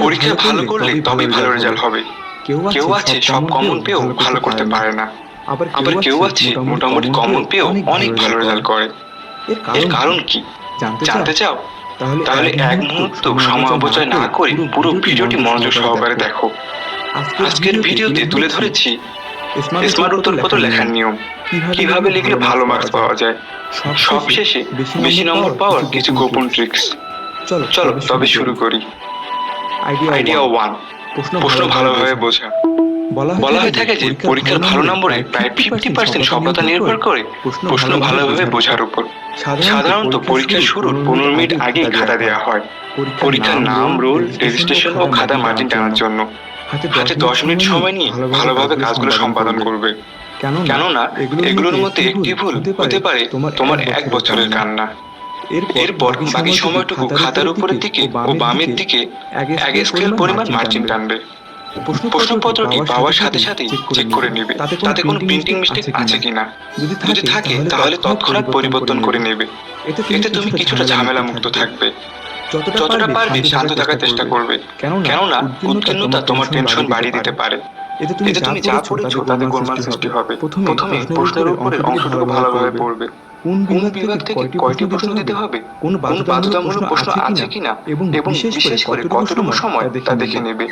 পরীক্ষা ভালো করলে তবেই ভালো রেজাল্ট হবে। কেউ আছে সব কমন পেয়েও ভালো করতে পারে না, আবার কেউ আছে মোটামুটি কমন পেয়েও অনেক ভালো রেজাল্ট করে। এর কারণ কি জানতে চাও? তাহলে এক মুহূর্ত সময় অপচয় না করে পুরো ভিডিওটি মনোযোগ সহকারে দেখো। আজকের ভিডিওতে তুলে ধরেছি স্মার্ট উত্তরপত্র লেখার নিয়ম, কিভাবে লিখলে ভালো মার্কস পাওয়া যায়, সবশেষে বেশি নম্বর পাওয়ার কিছু গোপন ট্রিক্স। চলো তবে শুরু করি। আইডিয়া 1, প্রশ্ন ভালোভাবে বোঝা। বলা হয়ে থাকে যে পরীক্ষার ভালো নম্বরে প্রায় 50% সফলতা নির্ভর করে প্রশ্ন ভালোভাবে বোঝার উপর। সাধারণত পরীক্ষার শুরুর 15 মিনিট আগেই খাতা দেওয়া হয় পরীক্ষার নাম, রোল, রেজিস্ট্রেশন ও খাতা মার্জিন টানার জন্য। হাতে 10 মিনিট সময় নিয়ে ভালোভাবে কাজগুলো সম্পাদন করবে, কেননা এগুলোর মধ্যে একটি ভুল হতে পারে তোমার 1 বছরের কান্না। এরপর বাকি সময়টুকু খাতার উপরের দিকে ও বামের দিকে এক স্কেল পরিমাণ মার্জিন টানবে। প্রশ্নপত্রটি পাওয়ার সাথে সাথে চেক করে নেবে তাতে কোনো প্রিন্টিং মিস্টেক আছে কিনা। যদি থাকে তাহলে তৎক্ষণাৎ পরিবর্তন করে নেবে। এতে তুমি কিছুটা ঝামেলা মুক্ত থাকবে। যতটা পারবে শান্ত থাকার চেষ্টা করবে, কেননা উদ্বিগ্নতা তোমার টেনশন বাড়িয়ে দিতে পারে। এতে তুমি যা পড়েছো তাতে গোলমাল সৃষ্টি হবে। প্রথমে প্রশ্নের উপরের অংশটুকু ভালোভাবে পড়বে। কোন বিভাগ থেকে কয়টি প্রশ্ন দিতে হবে, কোন বাধ্যতামূলক প্রশ্ন আছে কিনা এবং বিশেষ করে কতটুকু সময় তা দেখে নেবে।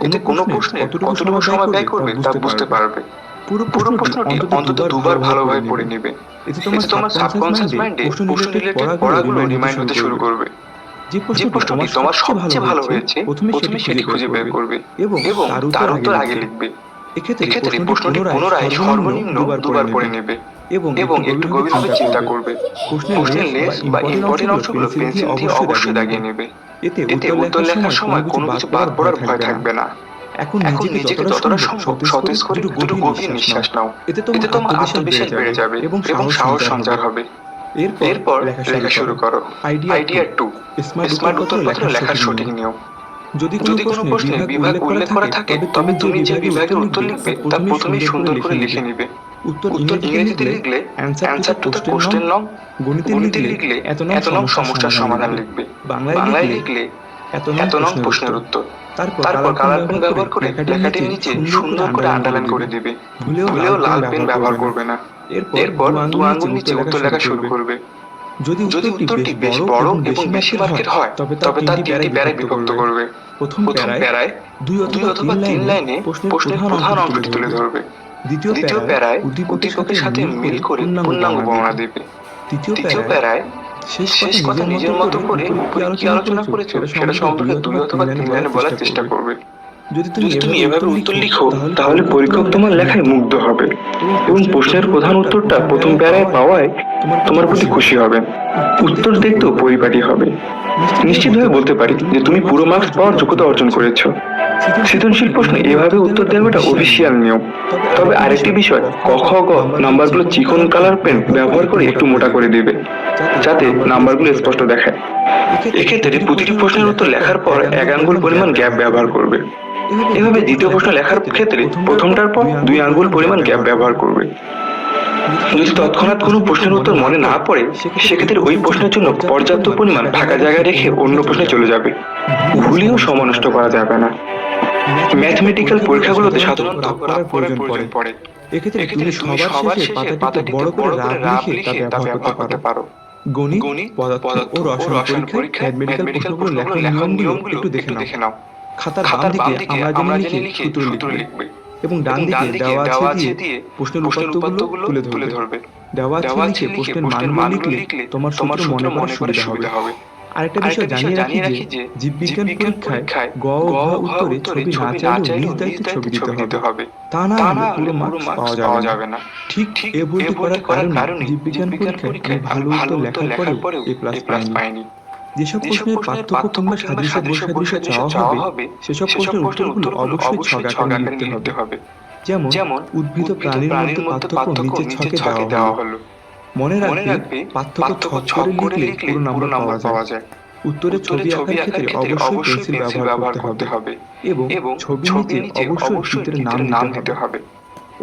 এতে কোনো প্রশ্নে কতটুকু সময় ব্যয় করবে তা বুঝতে পারবে। পুরো প্রশ্নটি অন্তত দুবার ভালোভাবে পড়ে নেবে। এতে তোমার সাবকনসিয়াস মাইন্ডে প্রশ্ন রিলেটেড পড়াগুলো রিমাইন্ড হতে শুরু করবে। যে প্রশ্নটি তোমার সবচেয়ে ভালো হয়েছে প্রথমে সেটি খুঁজে বের করবে এবং তার উত্তর আগে লিখবে। এক্ষেত্রে প্রশ্নটি পুনরায় সর্বনিম্ন দুবার পড়ে নেবে এবং একটু গভীরভাবে চিন্তা করবে। প্রশ্নের লেস বা ইম্পর্টেন্ট অংশগুলো পেন্সিল দিয়ে অবশ্যই দাগিয়ে নেবে। এতে উত্তর লেখার সময় কোনো কিছু বাদ পড়ার ভয় থাকবে না। এখন নিজেকে যতটা সম্ভব সতেজ করে দুটো গভীর নিঃশ্বাস নাও। এতে তোমার আত্মবিশ্বাস বেড়ে যাবে এবং সাহস সঞ্চার হবে। এরপর লেখা শুরু করো। আইডিয়া 2, স্মার্ট উত্তরপত্র লেখার সঠিক নিয়ম। যদি কোনো প্রশ্নে বিভাগ উল্লেখ করা থাকে তবে তুমি যে বিভাগের উত্তর লিখবে তা প্রথমেই সুন্দর করে লিখে নিবে। উত্তর ইংরেজিতে লিখলে অ্যান্সার টু দ্য কোশ্চেন নং, গণিতে লিখলে এত নং সমস্যার সমাধান লিখবে, বাংলায় লিখলে এত নং প্রশ্নের উত্তর। তারপর কালার পেন ব্যবহার করে লেখাটির নিচে সুন্দর করে আন্ডারলাইন করে দিবে। ভুলেও লাল পেন ব্যবহার করবে না। এরপর 2 আঙ্গুল নিচে উত্তর লেখা শুরু করবে। যদি উত্তরটি বেশ বড় এবং বেশি মার্কের হয় তবে তা 3টি প্যারায় বিভক্ত করবে। প্রথম প্যারায় 2 অথবা 3 লাইনে প্রশ্নের প্রধান অংশটি তুলে ধরবে। দ্বিতীয় প্যারায় উদ্দীপকের সাথে মিল করে পূর্ণাঙ্গ বর্ণনা দেবে। তৃতীয় প্যারায় শেষ কথা নিজের মতো করে উপরে কি আলোচনা করেছো সেটা সম্পর্কে 2 অথবা 3 লাইনে বলার চেষ্টা করবে। যদি তুমি এভাবে উত্তর লিখো তাহলে পরীক্ষক তোমার লেখায় মুগ্ধ হবে এবং প্রশ্নের প্রধান উত্তরটা প্রথম প্যারায় পাওয়ায় তোমার প্রতি খুশি হবে। উত্তর দেখতেও পরিপাটি হবে। নিশ্চিতভাবে বলতে পারি যে তুমি পুরো মার্কস পাওয়ার যোগ্যতা অর্জন করেছো। সৃজনশীল প্রশ্ন এভাবে উত্তর দেওয়াটা অফিসিয়াল নিয়ম। তবে আরেকটি বিষয়, ক খ গ নাম্বারগুলো চিকন কালার পেন ব্যবহার করে একটু মোটা করে দিবে যাতে নাম্বারগুলো স্পষ্ট দেখায়। এক্ষেত্রে প্রতিটি প্রশ্নের উত্তর লেখার পর 1 আঙ্গুল পরিমাণ গ্যাপ ব্যবহার করবে। এভাবে দ্বিতীয় প্রশ্ন লেখার ক্ষেত্রে প্রথমটার পর 2 আঙ্গুল পরিমাণ গ্যাপ ব্যবহার করবে। যদি তৎক্ষণাৎ কোনো প্রশ্নের উত্তর মনে না পড়ে সেক্ষেত্রে ওই প্রশ্নের জন্য পর্যাপ্ত পরিমাণ ফাঁকা জায়গা রেখে অন্য প্রশ্নে চলে যাবে। ভুলেও সময় নষ্ট করা যাবে না। ম্যাথমেটিক্যাল পরীক্ষাগুলোতে সাধারণত রাগ করার প্রয়োজন পড়ে। এক্ষেত্রে তুমি সবার শেষে পাতাটিতে বড় করে রাগ লিখে তা ব্যবহার করতে পারো। গণিত, পদার্থ ও রসায়ন পরীক্ষায় ম্যাথমেটিক্যাল প্রশ্নগুলো লেখার নিয়মগুলো একটু দেখে নাও। খাতার বাম দিকে আমরা জেনে লিখে সূত্র লিখবে এবং ডান দিকে দেওয়া আছে দিয়ে প্রশ্নের উপাত্তগুলো তুলে ধরবে। দেওয়া আছে লিখে প্রশ্নের মানগুলো লিখলে তোমার সূত্র মনে করার সুবিধা হবে। আরেকটা বিষয় জানিয়ে রাখি যে জীববিজ্ঞান পরীক্ষায় গ ও ঘ উত্তরে ছবি না চাইলেও নিজ দায়িত্বে ছবি দিতে হবে। তা না হলে পুরো মার্কস পাওয়া যাবে না। ঠিক এ ভুলটি করার কারণে জীববিজ্ঞান পরীক্ষায় ভালো উত্তর লেখার পরেও A+ পাইনি। যেসব প্রশ্নের পার্থক্য কিংবা সাদৃশ্য চাওয়া হবে সেসব প্রশ্নের উত্তরগুলো অবশ্যই ছক আকারে লিখতে হবে। যেমন উদ্ভিদ ও প্রাণীর মধ্যে পার্থক্য নিচে ছকে দেওয়া হলো। মনে রাখবে পার্থক্য ছক করে লিখলে পুরো নাম্বার পাওয়া যায়। উত্তরে ছবি আঁকার ক্ষেত্রে অবশ্যই পেন্সিল ব্যবহার করতে হবে এবং ছবির নিচে অবশ্যই চিত্রের নাম দিতে হবে।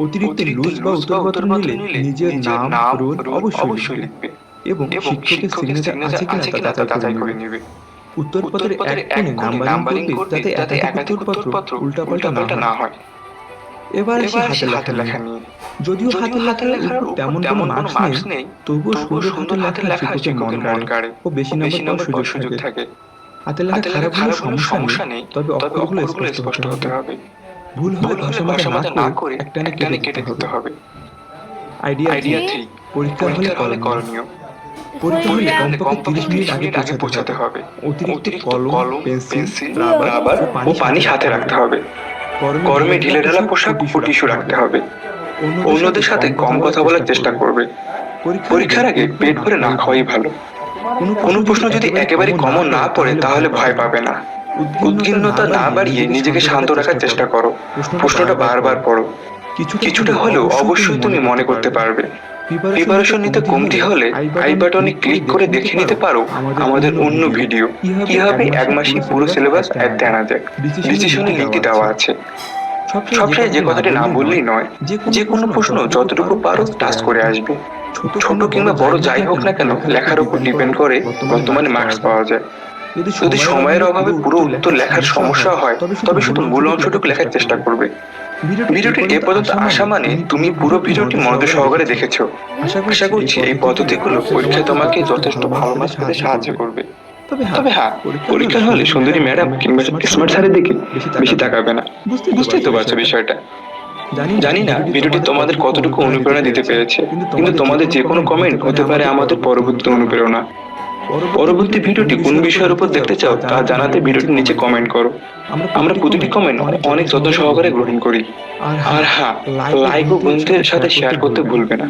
অতিরিক্ত লুজ বা উত্তরপত্র নিলে নিজের নাম, রোল অবশ্যই লিখবে এবং শিক্ষকের সিগনেচার আছে কিনা তা যাচাই করে নেবে। উত্তরপত্রের এক কোণে নাম্বারিং করবে যাতে একাধিক উত্তরপত্র উল্টাপাল্টা না হয়। এবার এবার আসি আসি হাতের লেখা নিয়ে। যদিও হাতের লেখার উপর তেমন কোনো মার্কস নেই, তবুও তবুও সুন্দর হাতের লেখা শিক্ষকের মন কাড়ে ও বেশি ও বেশি নাম্বার নাম্বার পাওয়ার পাওয়ার সুযোগ সুযোগ থাকে। থাকে। হাতের লেখা হাতের লেখা খারাপ হলেও খারাপ হলেও সমস্যা নেই, তবে তবে অক্ষরগুলো অক্ষরগুলো স্পষ্ট স্পষ্ট হতে হতে হবে। হবে। ভুল হলে ভুল হলে ঘষা ঘষা মাজা না না করে করে একটানে কেটে দিতে হবে। আইডিয়া আইডিয়া 3, 3, পরীক্ষার হলে পরীক্ষার হলে করণীয়। করণীয়। পরীক্ষা হলে পরীক্ষা হলে কমপক্ষে 30 মিনিট 30 আগে মিনিট আগে পৌঁছাতে পৌঁছাতে হবে। হবে। অতিরিক্ত অতিরিক্ত কলম, কলম, পেন্সিল, পেন্সিল, রাবার রাবার ও ও পানি পানি সাথে রাখতে হবে। গরমে গরমে ঢিলেঢালা ঢিলেঢালা পোশাক পোশাক ও ও টিস্যু রাখতে হবে। অন্যদের অন্যদের সাথে কম কথা বলার চেষ্টা করবে। পরীক্ষার আগে পেট ভরে না খাওয়াই ভালো। কোনো প্রশ্ন যদি একেবারে কমন না পড়ে তাহলে ভয় পাবে না। উদ্বিগ্নতা না বাড়িয়ে নিজেকে শান্ত রাখার চেষ্টা করো। প্রশ্নটা বারবার পড়ো। কিছুটা হলেও অবশ্যই তুমি মনে করতে পারবে। প্রিপারেশন নিতে কমতি হলে আই বাটনে ক্লিক করে দেখে নিতে পারো আমাদের অন্য ভিডিও কিভাবে এক মাসে পুরো সিলেবাস আয়ত্তে আনা যায়। ডিসিশনের লিঙ্কটি দেওয়া আছে। সবশেষে যে কথাটি না বললেই নয়, যে কোনো প্রশ্ন যতটুকু পারো টাচ করে আসবে। ছোট কিংবা বড় যাই হোক না কেন, লেখার উপর ডিপেন্ড করে বর্তমানে মার্কস পাওয়া যায়। যদি সময়ের অভাবে পুরো উত্তর লেখার সমস্যা হয় তবে শুধু মূল অংশটুকু লেখার চেষ্টা করবে। ভিডিওটি এ পর্যন্ত আসা মানে তুমি পুরো ভিডিওটি মনোযোগ সহকারে দেখেছো। আশা করছি এই পদ্ধতিগুলো পরীক্ষায় তোমাকে যথেষ্ট ভালো মার্কস পেতে সাহায্য করবে। তবে হ্যাঁ, পরীক্ষার হলে সুন্দরী ম্যাডাম কিংবা স্মার্ট স্যারের দিকে বেশি তাকাবে না। বুঝতেই তো পারছো বিষয়টা। জানি না ভিডিওটি তোমাদের কতটুকু অনুপ্রেরণা দিতে পেরেছে, কিন্তু তোমাদের যে কোনো কমেন্ট হতে পারে আমাদের পরবর্তী অনুপ্রেরণা। পরবর্তী ভিডিওটি কোন বিষয়ের উপর দেখতে চাও তা জানাতে ভিডিওটির নিচে কমেন্ট করো। আমরা প্রতিটি কমেন্ট অনেক যত্ন সহকারে গ্রহণ করি। আর হ্যাঁ, লাইক ও বন্ধুদের সাথে শেয়ার করতে ভুলবে না।